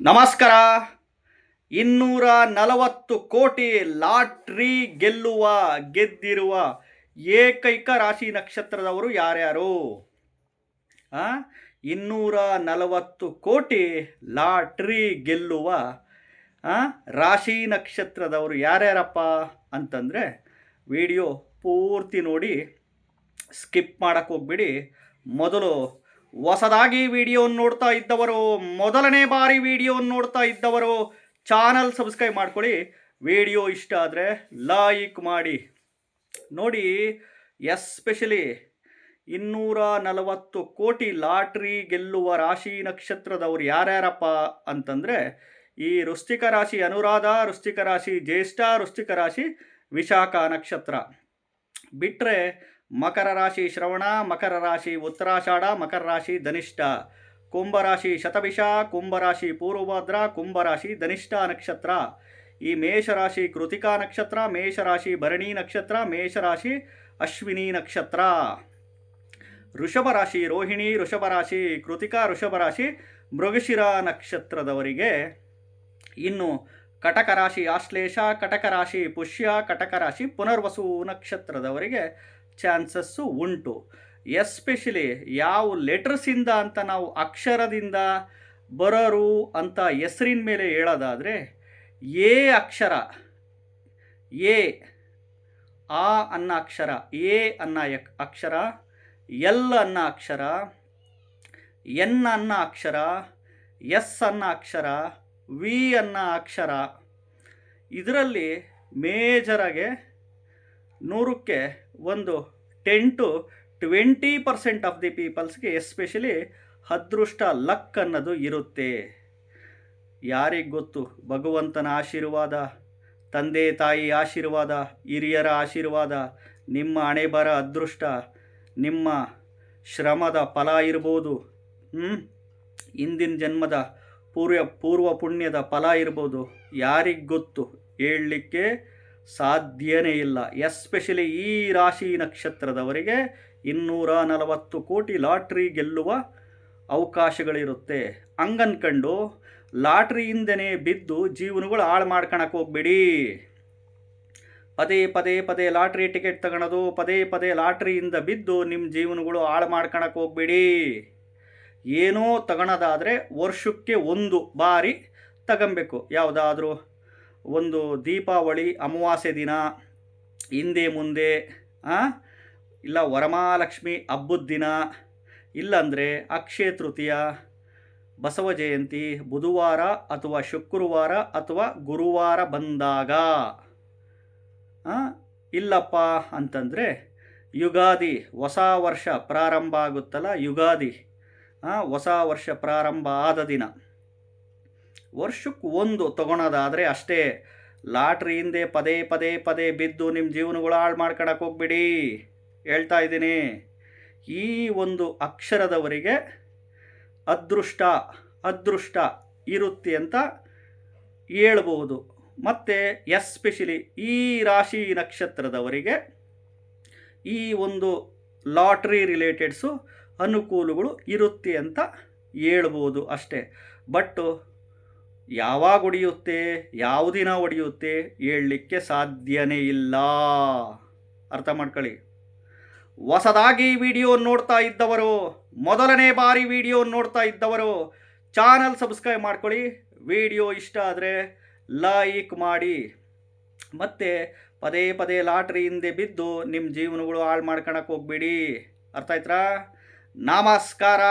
ನಮಸ್ಕಾರ. 240 ಕೋಟಿ ಲಾಟ್ರಿ ಗೆದ್ದಿರುವ ಏಕೈಕ ರಾಶಿ ನಕ್ಷತ್ರದವರು ಯಾರ್ಯಾರು? 240 ಕೋಟಿ ಲಾಟ್ರಿ ಗೆಲ್ಲುವ ರಾಶಿ ನಕ್ಷತ್ರದವರು ಯಾರ್ಯಾರಪ್ಪ ಅಂತಂದರೆ ವಿಡಿಯೋ ಪೂರ್ತಿ ನೋಡಿ, ಸ್ಕಿಪ್ ಮಾಡೋಕ್ಕೆ ಹೋಗ್ಬಿಡಿ. ಮೊದಲು ಹೊಸದಾಗಿ ವಿಡಿಯೋವನ್ನು ನೋಡ್ತಾ ಇದ್ದವರು, ಮೊದಲನೇ ಬಾರಿ ವಿಡಿಯೋವನ್ನು ನೋಡ್ತಾ ಇದ್ದವರು ಚಾನಲ್ ಸಬ್ಸ್ಕ್ರೈಬ್ ಮಾಡ್ಕೊಳ್ಳಿ. ವಿಡಿಯೋ ಇಷ್ಟ ಆದರೆ ಲೈಕ್ ಮಾಡಿ. ನೋಡಿ, ಎಸ್ಪೆಷಲಿ 240 ಕೋಟಿ ಲಾಟ್ರಿ ಗೆಲ್ಲುವ ರಾಶಿ ನಕ್ಷತ್ರದವರು ಯಾರ್ಯಾರಪ್ಪ ಅಂತಂದರೆ ಈ ವೃಶ್ಚಿಕ ರಾಶಿ ಅನುರಾಧ, ವೃಶ್ಚಿಕ ರಾಶಿ ಜ್ಯೇಷ್ಠ, ವೃಶ್ಚಿಕ ರಾಶಿ ವಿಶಾಖ ನಕ್ಷತ್ರ ಬಿಟ್ಟರೆ ಮಕರ ರಾಶಿ ಶ್ರವಣ, ಮಕರ ರಾಶಿ ಉತ್ತರಾಷಾಢ, ಮಕರ ರಾಶಿ ಧನಿಷ್ಠ, ಕುಂಭರಾಶಿ ಶತಭಿಷ, ಕುಂಭರಾಶಿ ಪೂರ್ವಭದ್ರ, ಕುಂಭರಾಶಿ ಧನಿಷ್ಠ ನಕ್ಷತ್ರ. ಈ ಮೇಷರಾಶಿ ಕೃತಿಕಾ ನಕ್ಷತ್ರ, ಮೇಷರಾಶಿ ಭರಣಿ ನಕ್ಷತ್ರ, ಮೇಷರಾಶಿ ಅಶ್ವಿನಿ ನಕ್ಷತ್ರ. ವೃಷಭ ರಾಶಿ ರೋಹಿಣಿ, ವೃಷಭ ರಾಶಿ ಕೃತಿಕಾ, ವೃಷಭ ರಾಶಿ ಮೃಗಶಿರ ನಕ್ಷತ್ರದವರಿಗೆ. ಇನ್ನು ಕಟಕ ರಾಶಿ ಆಶ್ಲೇಷ, ಕಟಕ ರಾಶಿ ಪುಷ್ಯ, ಕಟಕ ರಾಶಿ ಪುನರ್ವಸು ನಕ್ಷತ್ರದವರಿಗೆ ಚಾನ್ಸಸ್ಸು ಉಂಟು. ಎಸ್ಪೆಷಲಿ ಯಾವ ಲೆಟರ್ಸಿಂದ ಅಂತ ನಾವು ಅಕ್ಷರದಿಂದ ಬರೋರು ಅಂತ ಹೆಸರಿನ ಮೇಲೆ ಹೇಳೋದಾದರೆ, ಎ ಅಕ್ಷರ, ಎ ಆ ಅನ್ನೋ ಅಕ್ಷರ, ಎ ಅನ್ನೋ ಅಕ್ಷರ, ಎಲ್ ಅನ್ನೋ ಅಕ್ಷರ, ಎನ್ ಅನ್ನೋ ಅಕ್ಷರ, ಎಸ್ ಅನ್ನೋ ಅಕ್ಷರ, ವಿ ಅನ್ನೋ ಅಕ್ಷರ. ಇದರಲ್ಲಿ ಮೇಜರಾಗೆ 100ಕ್ಕೆ ಒಂದು 10 to 20% ಆಫ್ ದಿ ಪೀಪಲ್ಸ್ಗೆ ಎಸ್ಪೆಷಲಿ ಅದೃಷ್ಟ ಲಕ್ ಅನ್ನೋದು ಇರುತ್ತೆ. ಯಾರಿಗೆ ಗೊತ್ತು? ಭಗವಂತನ ಆಶೀರ್ವಾದ, ತಂದೆ ತಾಯಿ ಆಶೀರ್ವಾದ, ಹಿರಿಯರ ಆಶೀರ್ವಾದ, ನಿಮ್ಮ ಹಣೆ ಬರ ಅದೃಷ್ಟ, ನಿಮ್ಮ ಶ್ರಮದ ಫಲ ಇರ್ಬೋದು, ಹಿಂದಿನ ಜನ್ಮದ ಪೂರ್ವ ಪುಣ್ಯದ ಫಲ ಇರ್ಬೋದು. ಯಾರಿಗೆ ಗೊತ್ತು? ಹೇಳಲಿಕ್ಕೆ ಸಾಧ್ಯನೇ ಇಲ್ಲ. ಎಸ್ಪೆಷಲಿ ಈ ರಾಶಿ ನಕ್ಷತ್ರದವರಿಗೆ 240 ಕೋಟಿ ಲಾಟ್ರಿ ಗೆಲ್ಲುವ ಅವಕಾಶಗಳಿರುತ್ತೆ. ಹಂಗನ್ಕಂಡು ಲಾಟ್ರಿಯಿಂದನೇ ಬಿದ್ದು ಜೀವನಗಳು ಹಾಳು ಮಾಡ್ಕೊಳಕ್ಕೆ ಹೋಗ್ಬೇಡಿ. ಪದೇ ಲಾಟ್ರಿ ಟಿಕೆಟ್ ತಗೊಳೋದು, ಪದೇ ಲಾಟ್ರಿಯಿಂದ ಬಿದ್ದು ನಿಮ್ಮ ಜೀವನಗಳು ಹಾಳು ಮಾಡ್ಕೊಳಕ್ಕೆ ಹೋಗ್ಬೇಡಿ. ಏನೋ ತಗೊಳೋದಾದರೆ ವರ್ಷಕ್ಕೆ ಒಂದು ಬಾರಿ ತಗೊಬೇಕು. ಯಾವುದಾದ್ರೂ ಒಂದು ದೀಪಾವಳಿ ಅಮಾವಾಸ್ಯೆ ದಿನ, ಹಿಂದೆ ಮುಂದೆ, ಇಲ್ಲ ವರಮಹಾಲಕ್ಷ್ಮಿ ಹಬ್ಬದ ದಿನ, ಇಲ್ಲಾಂದರೆ ಅಕ್ಷಯ ತೃತೀಯ, ಬಸವ ಜಯಂತಿ, ಬುಧವಾರ ಅಥವಾ ಶುಕ್ರವಾರ ಅಥವಾ ಗುರುವಾರ ಬಂದಾಗ, ಇಲ್ಲಪ್ಪ ಅಂತಂದರೆ ಯುಗಾದಿ, ಹೊಸ ವರ್ಷ ಪ್ರಾರಂಭ ಆಗುತ್ತಲ್ಲ, ಯುಗಾದಿ ಹೊಸ ವರ್ಷ ಪ್ರಾರಂಭ ಆದ ದಿನ, ವರ್ಷಕ್ಕೆ ಒಂದು ತಗೊಳೋದಾದರೆ ಅಷ್ಟೇ. ಲಾಟ್ರಿ ಹಿಂದೆ ಪದೇ ಬಿದ್ದು ನಿಮ್ಮ ಜೀವನಗಳು ಹಾಳು ಮಾಡ್ಕೊಳಕ್ಕೆ ಹೋಗ್ಬಿಡಿ. ಹೇಳ್ತಾ ಇದ್ದೀನಿ, ಈ ಒಂದು ಅಕ್ಷರದವರಿಗೆ ಅದೃಷ್ಟ ಇರುತ್ತೆ ಅಂತ ಹೇಳ್ಬೋದು. ಮತ್ತು ಎಸ್ಪೆಷಲಿ ಈ ರಾಶಿ ನಕ್ಷತ್ರದವರಿಗೆ ಈ ಒಂದು ಲಾಟ್ರಿ ರಿಲೇಟೆಡ್ಸು ಅನುಕೂಲಗಳು ಇರುತ್ತೆ ಅಂತ ಹೇಳ್ಬೋದು ಅಷ್ಟೇ. ಬಟ್ ಯಾವಾಗ ಹೊಡೆಯುತ್ತೆ, ಯಾವ ದಿನ ಹೊಡೆಯುತ್ತೆ ಹೇಳಲಿಕ್ಕೆ ಸಾಧ್ಯನೇ ಇಲ್ಲ. ಅರ್ಥ ಮಾಡ್ಕೊಳ್ಳಿ. ಹೊಸದಾಗಿ ವಿಡಿಯೋ ನೋಡ್ತಾ ಇದ್ದವರು, ಮೊದಲನೇ ಬಾರಿ ವಿಡಿಯೋ ನೋಡ್ತಾ ಇದ್ದವರು ಚಾನಲ್ ಸಬ್ಸ್ಕ್ರೈಬ್ ಮಾಡ್ಕೊಳ್ಳಿ. ವಿಡಿಯೋ ಇಷ್ಟ ಆದರೆ ಲೈಕ್ ಮಾಡಿ. ಮತ್ತು ಪದೇ ಲಾಟ್ರಿ ಹಿಂದೆ ಬಿದ್ದು ನಿಮ್ಮ ಜೀವನಗಳು ಹಾಳು ಮಾಡ್ಕೊಳಕ್ಕೆ ಹೋಗ್ಬೇಡಿ. ಅರ್ಥ ಆಯ್ತಾ? ನಮಸ್ಕಾರ.